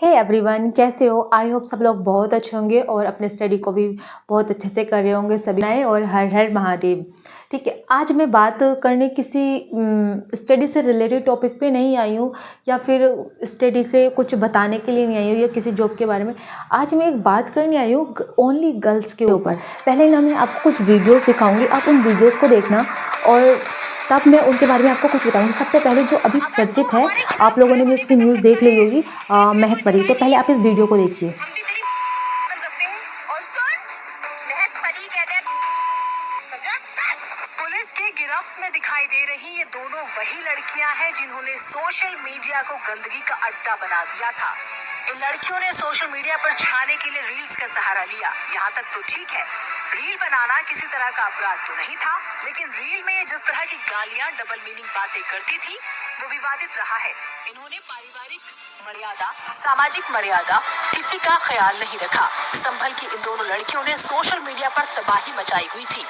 Hey everyone, कैसे हो? I hope सब लोग बहुत अच्छे होंगे और अपने स्टडी को भी बहुत अच्छे से कर रहे होंगे सभी नए। और हर हर महादेव। ठीक है, आज मैं बात करने किसी स्टडी से रिलेटेड टॉपिक पे नहीं आई हूँ या फिर स्टडी से कुछ बताने के लिए नहीं आई हूँ या किसी जॉब के बारे में। आज मैं एक बात करने आई हूँ ओनली गर्ल्स के ऊपर। पहले ना मैं आपको कुछ वीडियोस दिखाऊंगी, आप उन वीडियोस को देखना और तब मैं उनके बारे में आपको कुछ बताऊंगी। सबसे पहले जो अभी चर्चित है, आप लोगों ने भी उसकी न्यूज़ देख ली होगी, महक परी। तो पहले आप इस वीडियो को देखिए। पुलिस की गिरफ्त में दिखाई दे रही ये दोनों वही लड़कियां हैं जिन्होंने सोशल मीडिया को गंदगी का अड्डा बना दिया था। इन लड़कियों ने सोशल मीडिया पर छाने के लिए रील्स का सहारा लिया। यहाँ तक तो ठीक है, रील बनाना किसी तरह का अपराध तो नहीं था, लेकिन रील में जिस तरह की गालियां, डबल मीनिंग बातें करती थी वो विवादित रहा है। इन्होंने पारिवारिक मर्यादा, सामाजिक मर्यादा किसी का ख्याल नहीं रखा। संभल की इन दोनों लड़कियों ने सोशल मीडिया पर तबाही मचाई हुई थी।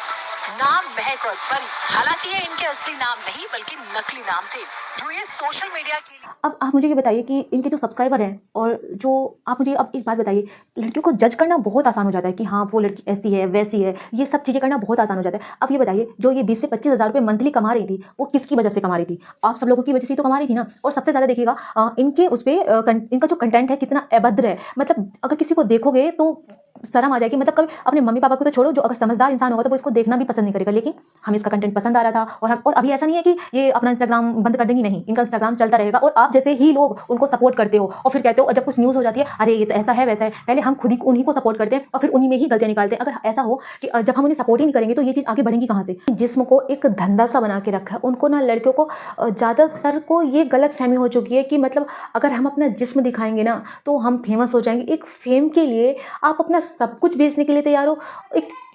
नाम महक और परी, हालांकि ये इनके असली नाम नहीं बल्कि नकली नाम थे जो ये सोशल मीडिया के लिए। अब आप मुझे ये बताइए कि इनके जो सब्सक्राइबर हैं और जो आप मुझे अब एक बात बताइए, लड़कियों को जज करना बहुत आसान हो जाता है कि हाँ वो लड़की ऐसी है वैसी है, ये सब चीज़ें करना बहुत आसान हो जाता है। अब ये बताइए, जो ये 20 से 25 हज़ार रुपये मंथली कमा रही थी, वो किसकी वजह से कमा रही थी? आप सब लोगों की वजह से तो कमा रही थी ना। और सबसे ज़्यादा देखिएगा इनके उस पर इनका जो कंटेंट है कितना अभद्र है। मतलब अगर किसी को देखोगे तो शर्म आ जाएगी। मतलब कभी अपने मम्मी पापा को तो छोड़ो, जो अगर समझदार इंसान होगा तो वो इसको देखना भी पसंद नहीं करेगा। लेकिन हमें इसका कंटेंट पसंद आ रहा था और अभी ऐसा नहीं है कि ये अपना इंस्टाग्राम बंद कर देंगी, नहीं, इनका इंस्टाग्राम चलता रहेगा। और आप जैसे ही लोग उनको सपोर्ट करते हो और फिर कहते हो, और जब कुछ न्यूज़ हो जाती है, अरे ये तो ऐसा है वैसा है, पहले हम खुद ही उन्हीं को सपोर्ट करते हैं और फिर उन्हीं में ही गलतियां निकालते हैं। अगर ऐसा हो कि जब हम उन्हें सपोर्ट ही नहीं करेंगे तो ये चीज़ आगे बढ़ेगी कहाँ से? जिस्म को एक धंधा सा बना के रखा है उनको ना। लड़कियों को ज़्यादातर को ये गलत फहमी हो चुकी है कि मतलब अगर हम अपना जिस्म दिखाएंगे ना तो हम फेमस हो जाएंगे। एक फेम के लिए आप अपना सब कुछ बेचने के लिए तैयार हो।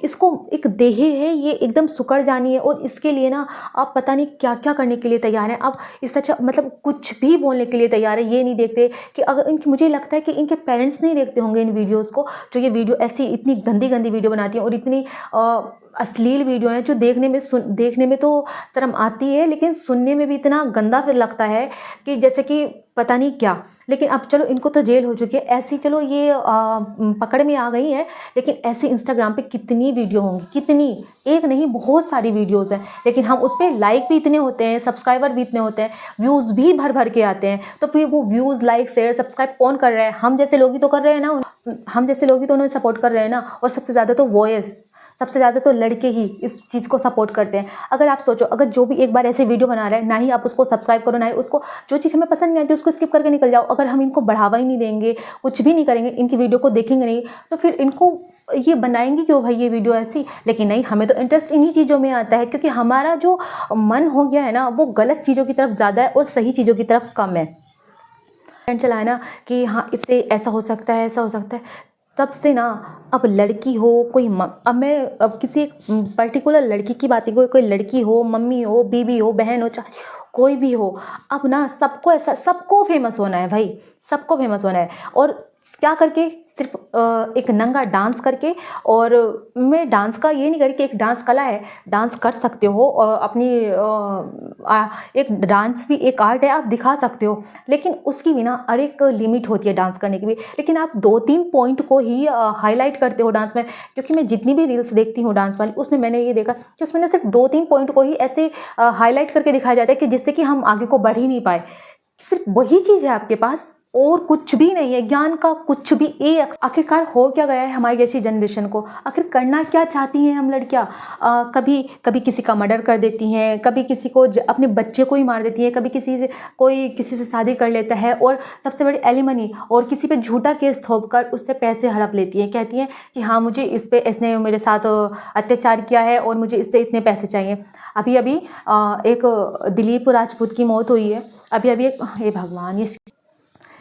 इसको एक देह है, ये एकदम सुकड़ जानी है और इसके लिए ना आप पता नहीं क्या क्या करने के लिए तैयार हैं। आप इससे अच्छा मतलब कुछ भी बोलने के लिए तैयार है। ये नहीं देखते कि अगर इनकी, मुझे लगता है कि इनके पेरेंट्स नहीं देखते होंगे इन वीडियोस को, जो ये वीडियो ऐसी इतनी गंदी गंदी वीडियो बनाती हैं और इतनी अश्लील वीडियो हैं जो देखने में तो शर्म आती है, लेकिन सुनने में भी इतना गंदा फिर लगता है कि जैसे कि पता नहीं क्या। लेकिन अब चलो इनको तो जेल हो चुकी है, ऐसी चलो ये पकड़ में आ गई है। लेकिन ऐसे इंस्टाग्राम पे कितनी वीडियो होंगी, कितनी, एक नहीं बहुत सारी वीडियोस हैं। लेकिन हम उस पर लाइक भी इतने होते हैं, सब्सक्राइबर भी इतने होते हैं, व्यूज़ भी भर भर के आते हैं। तो फिर वो व्यूज़, लाइक, शेयर, सब्सक्राइब कौन कर रहा है? हम जैसे लोग ही तो कर रहे हैं ना। हम जैसे लोग ही तो उन्हें सपोर्ट कर रहे हैं ना। और सबसे ज़्यादा तो वॉयस, सबसे ज़्यादा तो लड़के ही इस चीज़ को सपोर्ट करते हैं। अगर आप सोचो, अगर जो भी एक बार ऐसे वीडियो बना रहा है, ना ही आप उसको सब्सक्राइब करो, ना ही उसको, जो चीज़ हमें पसंद नहीं आती उसको स्किप करके निकल जाओ। अगर हम इनको बढ़ावा ही नहीं देंगे, कुछ भी नहीं करेंगे, इनकी वीडियो को देखेंगे नहीं, तो फिर इनको ये बनाएंगे क्यों भाई ये वीडियो ऐसी? लेकिन नहीं, हमें तो इंटरेस्ट इन्हीं चीज़ों में आता है क्योंकि हमारा जो मन हो गया है ना वो गलत चीज़ों की तरफ ज़्यादा है और सही चीज़ों की तरफ कम है। चला है ना कि हाँ इससे ऐसा हो सकता है, ऐसा हो सकता है। तब से ना अब लड़की हो कोई अब मैं अब किसी पर्टिकुलर लड़की की बात नहीं, कोई लड़की हो, मम्मी हो, बीबी हो, बहन हो, चाची, कोई भी हो, अब ना सबको ऐसा, सबको फेमस होना है भाई, सबको फेमस होना है। और क्या करके? सिर्फ एक नंगा डांस करके। और मैं डांस का ये नहीं करी कि एक डांस कला है, डांस कर सकते हो और अपनी एक डांस भी एक आर्ट है, आप दिखा सकते हो। लेकिन उसकी भी ना हर एक लिमिट होती है डांस करने की भी। लेकिन आप 2-3 पॉइंट को ही हाईलाइट करते हो डांस में। क्योंकि मैं जितनी भी रील्स देखती हूँ डांस वाली, उसमें मैंने ये देखा कि उसमें ना सिर्फ 2-3 पॉइंट को ही ऐसे हाईलाइट करके दिखाया जाता है कि जिससे कि हम आगे को बढ़ ही नहीं पाए। सिर्फ वही चीज़ है आपके पास और कुछ भी नहीं है, ज्ञान का कुछ भी। आखिरकार हो क्या गया है हमारी जैसी जनरेशन को? आखिर करना क्या चाहती हैं हम लड़कियां? कभी कभी किसी का मर्डर कर देती हैं, कभी किसी को अपने बच्चे को ही मार देती हैं, कभी कोई किसी से शादी कर लेता है और सबसे बड़ी एलिमनी, और किसी पे झूठा केस थोप कर उससे पैसे हड़प लेती हैं। कहती हैं कि हाँ मुझे इसने मेरे साथ अत्याचार किया है और मुझे इससे इतने पैसे चाहिए। अभी अभी एक दिलीप राजपूत की मौत हुई है। अभी अभी एक, हे भगवान, ये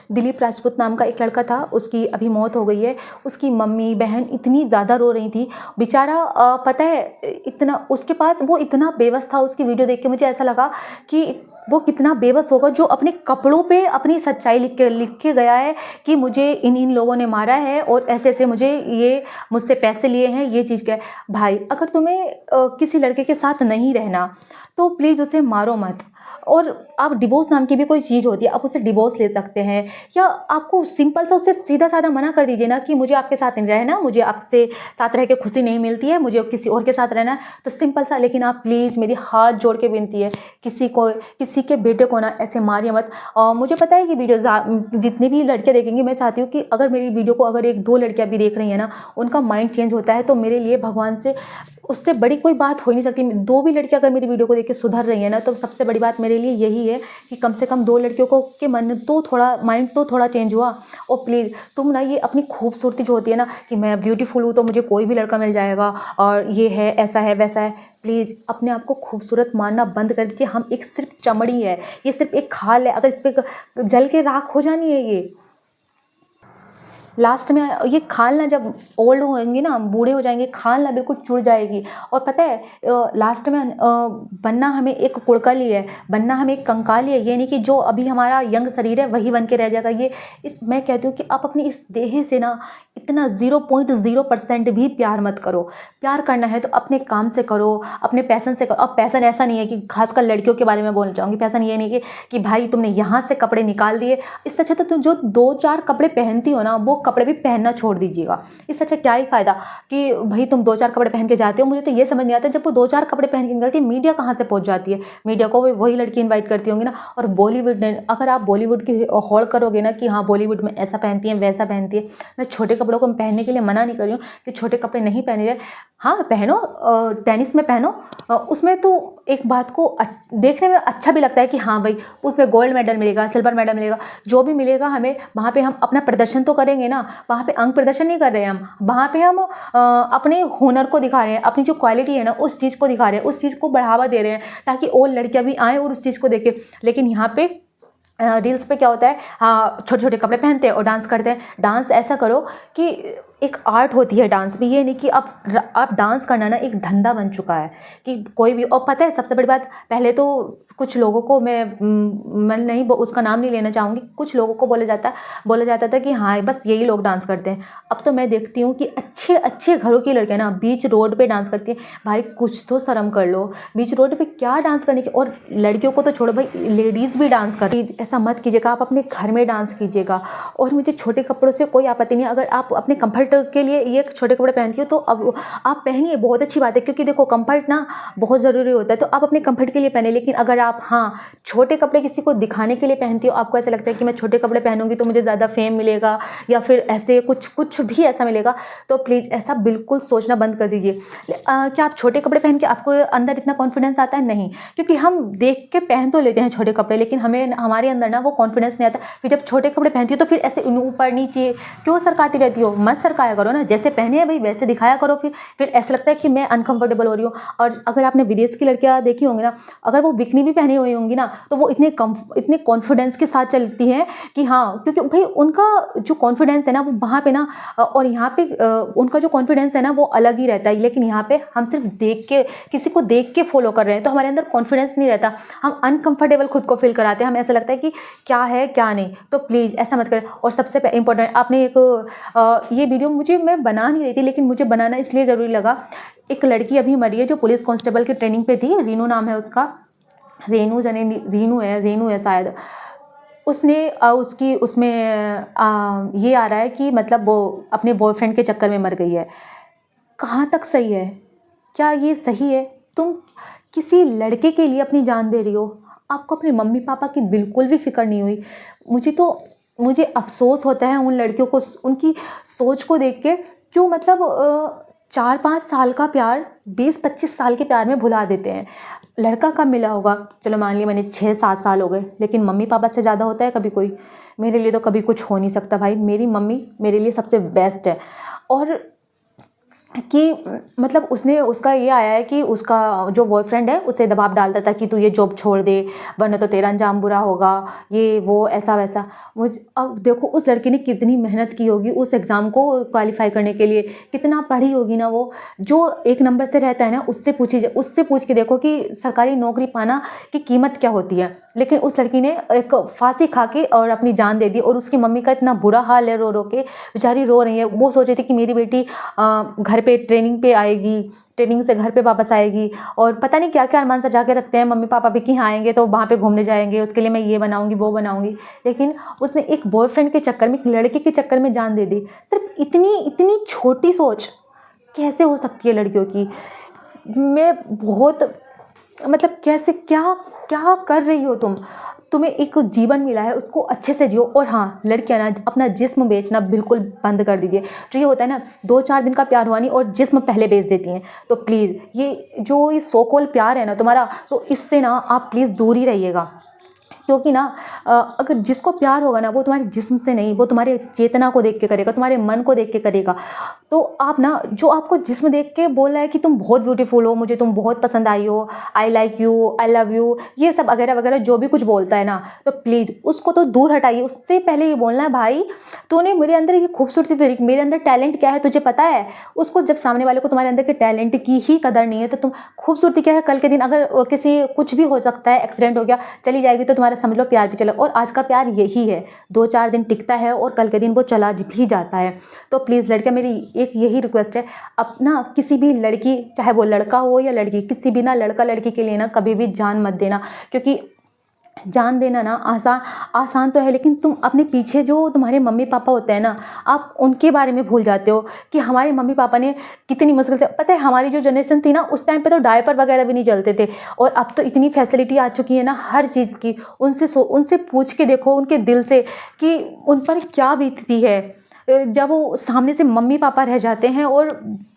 दिलीप राजपूत नाम का एक लड़का था, उसकी अभी मौत हो गई है। उसकी मम्मी बहन इतनी ज़्यादा रो रही थी बेचारा। पता है इतना उसके पास, वो इतना बेबस था। उसकी वीडियो देख के मुझे ऐसा लगा कि वो कितना बेबस होगा जो अपने कपड़ों पे अपनी सच्चाई लिख के गया है कि मुझे इन लोगों ने मारा है और ऐसे ऐसे मुझसे पैसे लिए हैं, ये चीज़ क्या है। भाई अगर तुम्हें किसी लड़के के साथ नहीं रहना तो प्लीज़ उसे मारो मत। और आप डिवोर्स नाम की भी कोई चीज़ होती है, आप उससे डिवोर्स ले सकते हैं, या आपको सिंपल सा उससे सीधा साधा मना कर दीजिए ना कि मुझे आपके साथ नहीं रहना, मुझे आपसे साथ रह के खुशी नहीं मिलती है, मुझे किसी और के साथ रहना है। तो सिंपल सा, लेकिन आप प्लीज़, मेरी हाथ जोड़ के विनती है, किसी के बेटे को ना ऐसे मारिए मत। मुझे पता है कि वीडियो जितनी भी लड़कियाँ देखेंगी, मैं चाहती हूँ कि अगर मेरी वीडियो को अगर 1-2 लड़कियाँ भी देख रही हैं ना, उनका माइंड चेंज होता है, तो मेरे लिए भगवान से उससे बड़ी कोई बात हो ही नहीं सकती। 2 भी लड़कियाँ अगर मेरी वीडियो को देख के सुधर रही हैं ना, तो सबसे बड़ी बात मेरे लिए यही है कि कम से कम 2 लड़कियों को के मन तो थोड़ा, माइंड तो थोड़ा चेंज हुआ। और प्लीज़ तुम ना ये अपनी खूबसूरती जो होती है ना, कि मैं ब्यूटीफुल हूँ तो मुझे कोई भी लड़का मिल जाएगा और ये है, ऐसा है, वैसा है, प्लीज़ अपने आप को खूबसूरत मानना बंद कर दीजिए। हम एक सिर्फ चमड़ी है, ये सिर्फ एक खाल है, अगर इस पर जल के राख हो जानी है, ये लास्ट में ये खाल ना जब ओल्ड होंगे ना, बूढ़े हो जाएंगे, खाल ना बिल्कुल चुड़ जाएगी। और पता है लास्ट में बनना हमें एक कुड़कल ही है, बनना हमें एक कंकाल ही है। ये नहीं कि जो अभी हमारा यंग शरीर है वही बन के रह जाएगा। मैं कहती हूँ कि आप अपनी इस देह से ना इतना 0.0% भी प्यार मत करो। प्यार करना है तो अपने काम से करो, अपने पैसन से करो। अब पैसन ऐसा नहीं है कि खासकर लड़कियों के बारे में बोलना चाहूँगी, पैसन ये नहीं कि भाई तुमने यहाँ से कपड़े निकाल दिए। इससे अच्छा तो तुम जो 2-4 कपड़े पहनती हो ना, वो कपड़े भी पहनना छोड़ दीजिएगा। इससे अच्छा क्या ही फ़ायदा कि भाई तुम 2-4 कपड़े पहन के जाते हो। मुझे तो ये समझ नहीं आता, जब वो 2-4 कपड़े पहन के निकलती है, मीडिया कहाँ से पहुँच जाती है? मीडिया को वही लड़की इन्वाइट करती होंगी ना। और बॉलीवुड ने, अगर आप बॉलीवुड की होड़ करोगे ना कि हाँ बॉलीवुड में ऐसा पहनती है, वैसा पहनती है। मैं छोटे कपड़ों को पहनने के लिए मना नहीं कर रही हूँ कि छोटे कपड़े नहीं पहने जाए, हाँ पहनो, टेनिस में पहनो, उसमें तो एक बात को देखने में अच्छा भी लगता है कि हाँ भाई उसमें गोल्ड मेडल मिलेगा, सिल्वर मेडल मिलेगा, जो भी मिलेगा हमें, वहाँ पे हम अपना प्रदर्शन तो करेंगे ना। वहाँ पे अंग प्रदर्शन नहीं कर रहे हैं हम, वहाँ पे हम अपने हुनर को दिखा रहे हैं, अपनी जो क्वालिटी है ना उस चीज़ को दिखा रहे हैं, उस चीज़ को बढ़ावा दे रहे हैं, ताकि और लड़कियाँ भी आएँ और उस चीज़ को देखें। लेकिन यहाँ पे रील्स पे क्या होता है, हाँ छोटे छोटे कपड़े पहनते हैं और डांस करते हैं। डांस ऐसा करो कि एक आर्ट होती है डांस भी, ये नहीं कि आप डांस करना ना एक धंधा बन चुका है कि कोई भी। और पता है सबसे बड़ी बात, पहले तो कुछ लोगों को मैं नहीं उसका नाम नहीं लेना चाहूँगी, कुछ लोगों को बोला जाता था कि हाँ बस यही लोग डांस करते हैं। अब तो मैं देखती हूँ कि अच्छे अच्छे घरों की लड़कियाँ ना बीच रोड पे डांस करती हैं। भाई कुछ तो शर्म कर लो, बीच रोड पे क्या डांस करने की। और लड़कियों को तो छोड़ो भाई, लेडीज़ भी डांस करती, ऐसा मत कीजिएगा, आप अपने घर में डांस कीजिएगा। और मुझे छोटे कपड़ों से कोई आपत्ति नहीं है, अगर आप अपने कंफर्ट के लिए ये छोटे कपड़े पहनती हो तो अब आप पहनिए, बहुत अच्छी बात है, क्योंकि देखो कंफर्ट ना बहुत ज़रूरी होता है। तो आप अपने कंफर्ट के लिए पहने, लेकिन अगर आप हाँ छोटे कपड़े किसी को दिखाने के लिए पहनती हो, आपको ऐसा लगता है कि मैं छोटे कपड़े पहनूंगी तो मुझे ज़्यादा फेम मिलेगा या फिर ऐसे कुछ भी ऐसा मिलेगा, तो प्लीज़ ऐसा बिल्कुल सोचना बंद कर दीजिए। क्या आप छोटे कपड़े पहन के आपको अंदर इतना कॉन्फिडेंस आता है? नहीं, क्योंकि हम देख के पहन तो लेते हैं छोटे कपड़े, लेकिन हमारे अंदर ना वो कॉन्फिडेंस नहीं आता। फिर जब छोटे कपड़े पहनती हो तो फिर ऐसे ऊपर नीचे क्यों सरकाती रहती हो? मत सरकाया करो ना, जैसे पहने हैं भाई वैसे दिखाया करो। फिर ऐसा लगता है कि मैं अनकंफर्टेबल हो रही हूँ। और अगर आपने विदेश की लड़कियाँ देखी होंगी ना, अगर वो बिकनी भी पहनी हुई होंगी ना, तो वो इतने कॉन्फिडेंस के साथ चलती हैं कि हाँ, क्योंकि भाई उनका जो कॉन्फिडेंस है ना वो वहाँ पे ना, और यहाँ पे उनका जो कॉन्फिडेंस है ना वो अलग ही रहता है। लेकिन यहाँ पे हम सिर्फ देख के, किसी को देख के फॉलो कर रहे हैं, तो हमारे अंदर कॉन्फिडेंस नहीं रहता, हम अनकंफर्टेबल खुद को फील कराते हैं, हमें ऐसा लगता है कि क्या है क्या नहीं। तो प्लीज़ ऐसा मत करें। और सबसे इंपॉर्टेंट, आपने ये वीडियो मैं बना नहीं रही थी, लेकिन मुझे बनाना इसलिए ज़रूरी लगा। एक लड़की अभी मरी है जो पुलिस कांस्टेबल की ट्रेनिंग पे थी, रीनू नाम है उसका, रीनू है शायद। उसने उसमें ये आ रहा है कि मतलब वो अपने बॉयफ्रेंड के चक्कर में मर गई है। कहाँ तक सही है? क्या ये सही है? तुम किसी लड़के के लिए अपनी जान दे रही हो, आपको अपने मम्मी पापा की बिल्कुल भी फिक्र नहीं हुई। मुझे अफसोस होता है उन लड़कियों को, उनकी सोच को देख के, क्यों मतलब 4-5 साल का प्यार 20-25 साल के प्यार में भुला देते हैं। लड़का कब मिला होगा? चलो मान लिया मैंने 6-7 साल हो गए, लेकिन मम्मी पापा से ज़्यादा होता है कभी कोई? मेरे लिए तो कभी कुछ हो नहीं सकता भाई, मेरी मम्मी मेरे लिए सबसे बेस्ट है। और कि मतलब उसका ये आया है कि उसका जो बॉयफ्रेंड है उसे दबाव डालता था कि तू ये जॉब छोड़ दे वरना तो तेरा अंजाम बुरा होगा, ये वो ऐसा वैसा। अब देखो उस लड़की ने कितनी मेहनत की होगी उस एग्ज़ाम को क्वालिफाई करने के लिए, कितना पढ़ी होगी ना वो। जो 1 नंबर से रहता है ना उससे पूछ के देखो कि सरकारी नौकरी पाना की कीमत क्या होती है। लेकिन उस लड़की ने एक फांसी खा के और अपनी जान दे दी, और उसकी मम्मी का इतना बुरा हाल है, रो रो के बेचारी रो रही है। वो सोच रही थी कि मेरी बेटी घर पे ट्रेनिंग पे आएगी, ट्रेनिंग से घर पे वापस आएगी और पता नहीं क्या क्या अरमान सजा के रखते हैं मम्मी पापा भी कि हाँ आएंगे तो वहाँ पे घूमने जाएंगे, उसके लिए मैं ये बनाऊंगी वो बनाऊंगी। लेकिन उसने एक बॉयफ्रेंड के चक्कर में, एक लड़के के चक्कर में जान दे दी। सिर्फ इतनी इतनी छोटी सोच कैसे हो सकती है लड़कियों की। मैं बहुत मतलब कैसे, क्या क्या कर रही हो तुम? तुम्हें एक जीवन मिला है, उसको अच्छे से जियो। और हाँ, लड़कियां ना अपना जिस्म बेचना बिल्कुल बंद कर दीजिए। जो ये होता है ना 2-4 दिन का प्यार हुआ नहीं और जिस्म पहले बेच देती हैं। तो प्लीज़ ये सो कॉल प्यार है ना तुम्हारा, तो इससे ना आप प्लीज़ दूर ही रहिएगा। क्योंकि ना अगर जिसको प्यार होगा ना वो तुम्हारे जिस्म से नहीं, वो तुम्हारे चेतना को देख के करेगा, तुम्हारे मन को देख के करेगा। तो आप ना, जो आपको जिस्म देख के बोल रहा है कि तुम बहुत ब्यूटीफुल हो, मुझे तुम बहुत पसंद आई हो, I like you, I love you, ये सब वगैरह वगैरह जो भी कुछ बोलता है ना, तो प्लीज़ उसको तो दूर हटाइए। उससे पहले ये बोलना है भाई तूने मेरे अंदर ये खूबसूरती देखी, मेरे अंदर टैलेंट क्या है तुझे पता है। उसको जब सामने वाले को तुम्हारे अंदर के टैलेंट की ही कदर नहीं है तो तुम खूबसूरती क्या है, कल के दिन अगर किसी कुछ भी हो सकता है, एक्सीडेंट हो गया, चली जाएगी, तो तुम्हारा समझ लो प्यार भी चला। और आज का प्यार यही है, 2-4 दिन टिकता है और कल के दिन वो चला भी जाता है। तो प्लीज़ लड़कियां, मेरी एक यही रिक्वेस्ट है, अपना किसी भी लड़की, चाहे वो लड़का हो या लड़की, किसी भी ना लड़का लड़की के लिए ना कभी भी जान मत देना। क्योंकि जान देना ना आसान तो है, लेकिन तुम अपने पीछे जो तुम्हारे मम्मी पापा होते हैं ना, आप उनके बारे में भूल जाते हो कि हमारे मम्मी पापा ने कितनी मुश्किल से, पता है हमारी जो जनरेशन थी ना उस टाइम पे तो डायपर वगैरह भी नहीं चलते थे। और अब तो इतनी फैसिलिटी आ चुकी है ना हर चीज़ की। उनसे पूछ के देखो उनके दिल से कि उन पर क्या बीतती है जब वो सामने से मम्मी पापा रह जाते हैं और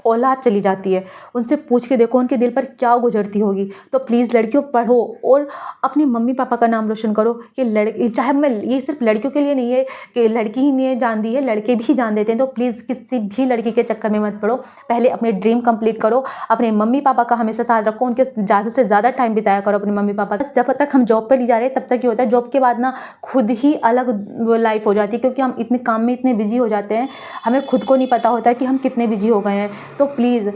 औलाद चली जाती है। उनसे पूछ के देखो उनके दिल पर क्या गुजरती होगी। तो प्लीज़ लड़कियों, पढ़ो और अपने मम्मी पापा का नाम रोशन करो। कि चाहे मैं, ये सिर्फ लड़कियों के लिए नहीं है कि लड़की ही नहीं जान दी है, लड़के भी जान देते हैं। तो प्लीज़ किसी भी लड़की के चक्कर में मत पड़ो। पहले अपने ड्रीम कंप्लीट करो, अपने मम्मी पापा का हमेशा साथ रखो, उनके ज़्यादा से ज़्यादा टाइम बिताया करो अपने मम्मी पापा का। जब तक हम जॉब पर नहीं जा रहे तब तक ये होता है, जॉब के बाद ना खुद ही अलग लाइफ हो जाती है, क्योंकि हम इतने काम में इतने बिजी हो जाते हैं, हमें खुद को नहीं पता होता है कि हम कितने बिजी हो गए हैं। तो प्लीज़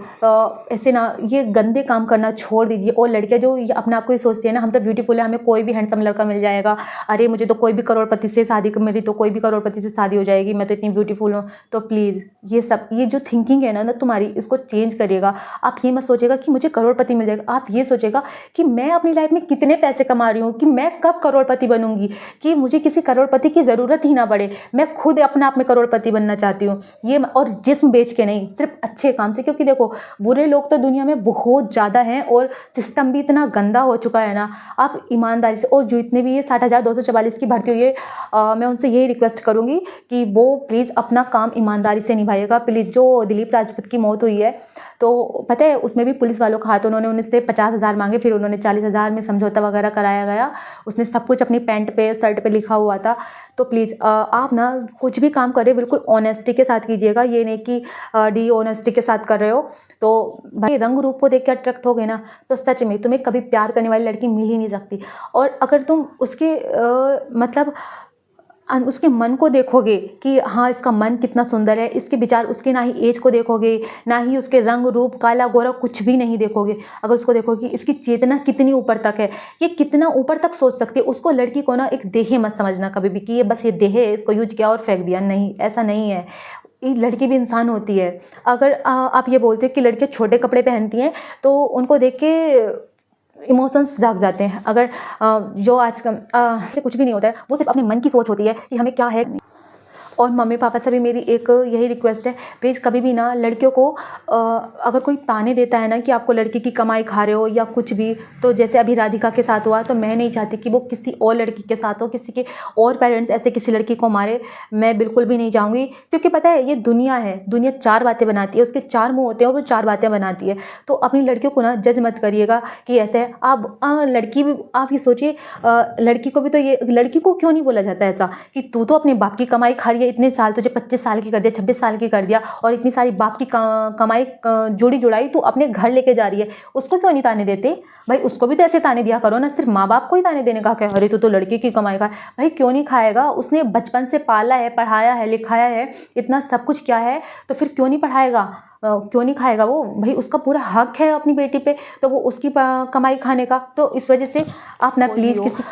ऐसे ना ये गंदे काम करना छोड़ दीजिए। और लड़कियां जो अपने आप को ही सोचती है ना हम तो ब्यूटीफुल है, हमें कोई भी हैंडसम लड़का मिल जाएगा, अरे मुझे तो कोई भी करोड़पति से शादी, मेरी तो कोई भी करोड़पति से शादी हो जाएगी, मैं तो इतनी ब्यूटीफुल हूँ। तो प्लीज़ ये जो थिंकिंग है ना तुम्हारी, इसको चेंज करिएगा। आप ये मत सोचेगा कि मुझे करोड़पति मिल जाएगा, आप ये सोचेगा कि मैं अपनी लाइफ में कितने पैसे कमा रही हूँ, कि मैं कब करोड़पति बनूंगी, कि मुझे किसी करोड़पति की ज़रूरत ही ना पड़े, मैं खुद अपने आप में करोड़पति बनना चाहती हूँ। ये और जिस्म बेच के नहीं, सिर्फ अच्छे काम से। क्योंकि देखो बुरे लोग तो दुनिया में बहुत ज़्यादा हैं और सिस्टम भी इतना गंदा हो चुका है ना। आप ईमानदारी से, और जो इतने भी ये 60,244 की भर्ती हुई है, मैं उनसे यही रिक्वेस्ट करूँगी कि वो प्लीज़ अपना काम ईमानदारी से निभाइएगा। प्लीज़ जो दिलीप राजपूत की मौत हुई है तो पता है उसमें भी पुलिस वालों का हाथ, उन्होंने उनसे 50,000 मांगे, फिर उन्होंने 40,000 में समझौता वगैरह कराया गया। उसने सब कुछ अपनी पैंट पे शर्ट पे लिखा हुआ था। तो प्लीज़ आप ना कुछ भी काम करें बिल्कुल ऑनेस्टी के साथ कीजिएगा, ये नहीं कि डी ऑनेस्टी के साथ कर रहे हो। तो भाई रंग रूप को देख के अट्रैक्ट हो गए ना तो सच में तुम्हें कभी प्यार करने वाली लड़की मिल ही नहीं सकती। और अगर तुम उसके मतलब उसके मन को देखोगे कि हाँ इसका मन कितना सुंदर है, इसके विचार, उसके ना ही एज को देखोगे, ना ही उसके रंग रूप काला गोरा कुछ भी नहीं देखोगे। अगर उसको देखोगे इसकी चेतना कितनी ऊपर तक है, ये कितना ऊपर तक सोच सकती है। उसको, लड़की को ना एक देह मत समझना कभी भी कि ये बस ये देह है, इसको यूज किया और फेंक दिया। नहीं, ऐसा नहीं है। लड़की भी इंसान होती है। अगर आप ये बोलते हैं कि लड़कियाँ छोटे कपड़े पहनती हैं तो उनको देख के इमोशंस जाग जाते हैं। अगर जो आजकल से कुछ भी नहीं होता है, वो सिर्फ अपने मन की सोच होती है कि हमें क्या है। और मम्मी पापा से भी मेरी एक यही रिक्वेस्ट है, प्लीज़ कभी भी ना लड़कियों को अगर कोई ताने देता है ना कि आपको लड़की की कमाई खा रहे हो या कुछ भी, तो जैसे अभी राधिका के साथ हुआ, तो मैं नहीं चाहती कि वो किसी और लड़की के साथ हो, किसी के और पेरेंट्स ऐसे किसी लड़की को मारे। मैं बिल्कुल भी नहीं चाहूँगी, क्योंकि पता है ये दुनिया है, दुनिया 4 बातें बनाती है, उसके 4 मुँह होते हैं और वो 4 बातें बनाती है। तो अपनी लड़कियों को ना जज मत करिएगा कि ऐसे है। आप लड़की भी, आप ये सोचिए लड़की को भी तो, ये लड़की को क्यों नहीं बोला जाता है ऐसा कि तू तो अपने बाप की कमाई खा रही है, इतने साल तुझे 25 साल की कर दिया, 26 साल की कर दिया, और इतनी सारी बाप की कमाई जोड़ी जुड़ाई तू अपने घर लेके जा रही है, उसको क्यों नहीं ताने देते भाई? उसको भी तो ऐसे ताने दिया करो ना, सिर्फ माँ बाप को ही ताने देने का क्या? अरे तू तो लड़की की कमाई का, भाई क्यों नहीं खाएगा? उसने बचपन से पाला है, पढ़ाया है, लिखाया है, इतना सब कुछ किया है, तो फिर क्यों नहीं पढ़ाएगा? क्यों नहीं खाएगा वो? भाई उसका पूरा हक है अपनी बेटी पे, तो वो उसकी कमाई खाने का। तो इस वजह से आप ना प्लीज़ किसी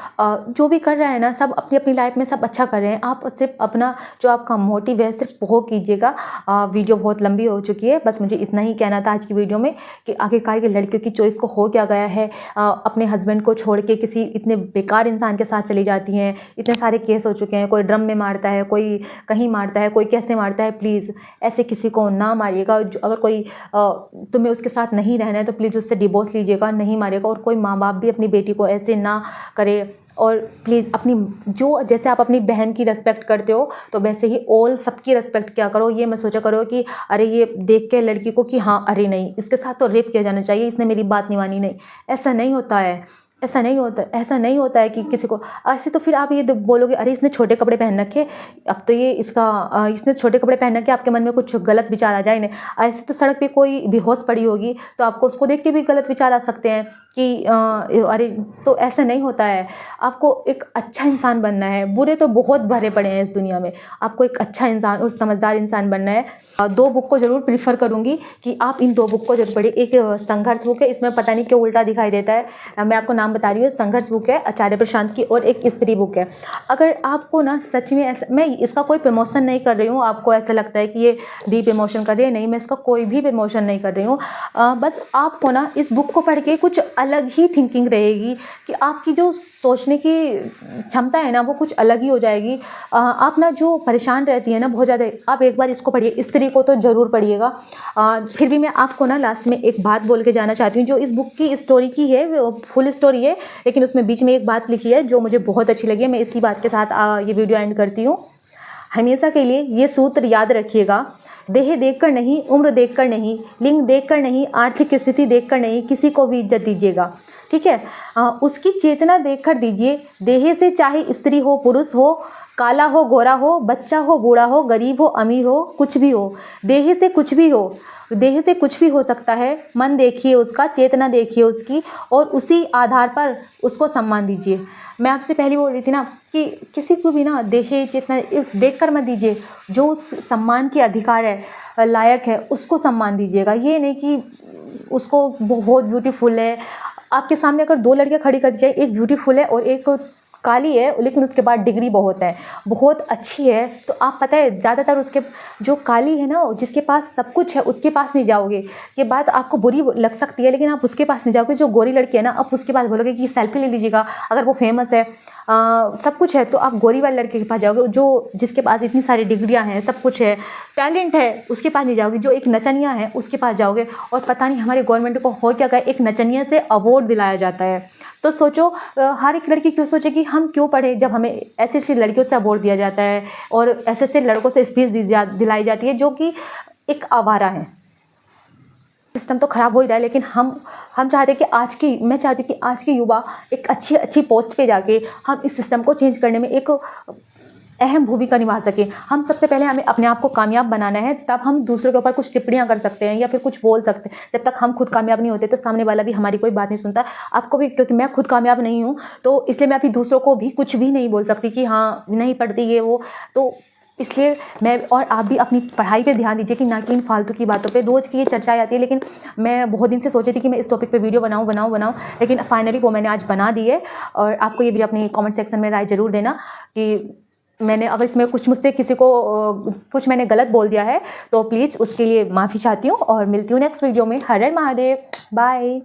जो भी कर रहा है ना, सब अपनी अपनी लाइफ में सब अच्छा कर रहे हैं। आप सिर्फ अपना जो आपका मोटिव है सिर्फ वो कीजिएगा। वीडियो बहुत लंबी हो चुकी है, बस मुझे इतना ही कहना था आज की वीडियो में कि आखिरकार ये लड़कियों की चॉइस को हो क्या गया है। अपने हस्बैंड को छोड़ के किसी इतने बेकार इंसान के साथ चली जाती हैं। इतने सारे केस हो चुके हैं, कोई ड्रम में मारता है, कोई कहीं मारता है, कोई कैसे मारता है। प्लीज़ ऐसे किसी को ना मारिएगा। अगर कोई तुम्हें उसके साथ नहीं रहना है तो प्लीज़ उससे डिवोर्स लीजिएगा, नहीं मारिएगा। और कोई माँ बाप भी अपनी बेटी को ऐसे ना करे। और प्लीज़ अपनी जो जैसे आप अपनी बहन की रिस्पेक्ट करते हो तो वैसे ही ऑल सबकी रिस्पेक्ट क्या करो। ये मत सोचा करो कि अरे ये देख के लड़की को कि हाँ अरे नहीं इसके साथ तो रेप किया जाना चाहिए, इसने मेरी बात नहीं मानी। नहीं, ऐसा नहीं होता है। ऐसा नहीं होता है कि किसी को ऐसे। तो फिर आप ये बोलोगे अरे इसने छोटे कपड़े पहन रखे, अब तो ये इसने छोटे कपड़े पहन रखे, आपके मन में कुछ गलत विचार आ जाए। नहीं, ऐसे तो सड़क पे कोई बेहोश पड़ी होगी तो आपको उसको देख के भी गलत विचार आ सकते हैं कि अरे। तो ऐसा नहीं होता है। आपको एक अच्छा इंसान बनना है। बुरे तो बहुत भरे पड़े हैं इस दुनिया में, आपको एक अच्छा इंसान और समझदार इंसान बनना है। 2 बुक को ज़रूर प्रीफर करूँगी कि आप इन 2 बुक को जरूर पढ़िए। एक संघर्ष बुक है, इसमें पता नहीं क्यों उल्टा दिखाई देता है, मैं आपको बता रही हूँ। संघर्ष बुक है आचार्य प्रशांत की, और एक स्त्री बुक है। अगर आपको ना सच में ऐसा, मैं इसका कोई प्रमोशन नहीं कर रही हूँ, आपको ऐसा लगता है कि ये दी प्रमोशन कर रही है, नहीं, मैं इसका कोई भी प्रमोशन नहीं कर रही हूँ। बस आपको ना इस बुक को पढ़ के कुछ अलग ही थिंकिंग रहेगी कि आपकी जो सोचने की क्षमता है ना वो कुछ अलग ही हो जाएगी। आप ना जो परेशान रहती है ना बहुत ज़्यादा, आप एक बार इसको पढ़िए। स्त्री को तो ज़रूर पढ़िएगा। फिर भी मैं आपको ना लास्ट में एक बात बोल के जाना चाहती हूँ, जो इस बुक की स्टोरी की है, फुल स्टोरी है, लेकिन उसमें बीच में एक बात लिखी है जो मुझे बहुत अच्छी लगी है। मैं इसी बात के साथ ये वीडियो एंड करती हूँ। हमेशा के लिए ये सूत्र याद रखिएगा, देह देखकर नहीं, उम्र देखकर नहीं, लिंग देखकर नहीं, आर्थिक स्थिति देखकर नहीं, किसी को भी इज्जत दीजिएगा, ठीक है। उसकी चेतना देखकर दीजिए। देह से चाहे स्त्री हो पुरुष हो, काला हो गोरा हो, बच्चा हो बूढ़ा हो, गरीब हो अमीर हो, कुछ भी हो, देह से कुछ भी हो, देह से कुछ भी हो सकता है। मन देखिए उसका, चेतना देखिए उसकी, और उसी आधार पर उसको सम्मान दीजिए। मैं आपसे पहले बोल रही थी ना कि किसी को भी ना देह चेतना देख कर मत दीजिए, जो उस सम्मान के अधिकार है, लायक है, उसको सम्मान दीजिएगा। ये नहीं कि उसको बहुत ब्यूटीफुल है, आपके सामने अगर 2 लड़कियां खड़ी कर दी जाए, एक ब्यूटीफुल है और एक काली है लेकिन उसके बाद डिग्री बहुत है, बहुत अच्छी है, तो आप पता है ज़्यादातर उसके जो काली है ना, जिसके पास सब कुछ है उसके पास नहीं जाओगे। ये बात आपको बुरी लग सकती है लेकिन आप उसके पास नहीं जाओगे। जो गोरी लड़की है ना, आप उसके पास बोलोगे कि सेल्फी ले लीजिएगा, अगर वो फेमस है, सब कुछ है, तो आप गोरी वाले लड़के के पास जाओगे। जो जिसके पास इतनी सारी डिग्रियां हैं, सब कुछ है, टैलेंट है, उसके पास नहीं जाओगे। जो एक नचनिया है उसके पास जाओगे। और पता नहीं हमारे गवर्नमेंट को हो क्या गया, एक नचनिया से अवार्ड दिलाया जाता है। तो सोचो, हर एक लड़की क्यों सोचे कि हम क्यों पढ़े, जब हमें ऐसी ऐसी लड़कियों से अवार्ड दिया जाता है और ऐसे ऐसे लड़कों से स्पीच दिलाई जाती है जो कि एक आवारा है। सिस्टम तो ख़राब हो ही रहा है, लेकिन हम चाहते कि मैं चाहती कि आज के युवा एक अच्छी पोस्ट पे जाके हम इस सिस्टम को चेंज करने में एक अहम भूमिका निभा सके। हम सबसे पहले हमें अपने आप को कामयाब बनाना है, तब हम दूसरों के ऊपर कुछ टिप्पणियां कर सकते हैं या फिर कुछ बोल सकते हैं। जब तक हम खुद कामयाब नहीं होते तो सामने वाला भी हमारी कोई बात नहीं सुनता। आपको भी, क्योंकि मैं खुद कामयाब नहीं हूँ तो इसलिए मैं अभी दूसरों को भी कुछ भी नहीं बोल सकती कि हाँ नहीं पढ़ती ये वो। तो इसलिए मैं और आप भी अपनी पढ़ाई पे ध्यान दीजिए कि ना कि इन फालतू की बातों पे। रोज़ की ये चर्चाएं आती है, लेकिन मैं बहुत दिन से सोच रही थी कि मैं इस टॉपिक पे वीडियो बनाऊं, लेकिन फाइनली वो मैंने आज बना दी है। और आपको ये वीडियो अपनी कमेंट सेक्शन में राय ज़रूर देना कि मैंने अगर इसमें कुछ मुझसे किसी को कुछ मैंने गलत बोल दिया है तो प्लीज़ उसके लिए माफ़ी चाहती हूँ। और मिलती हूँ नेक्स्ट वीडियो में। हर हर महादेव, बाय।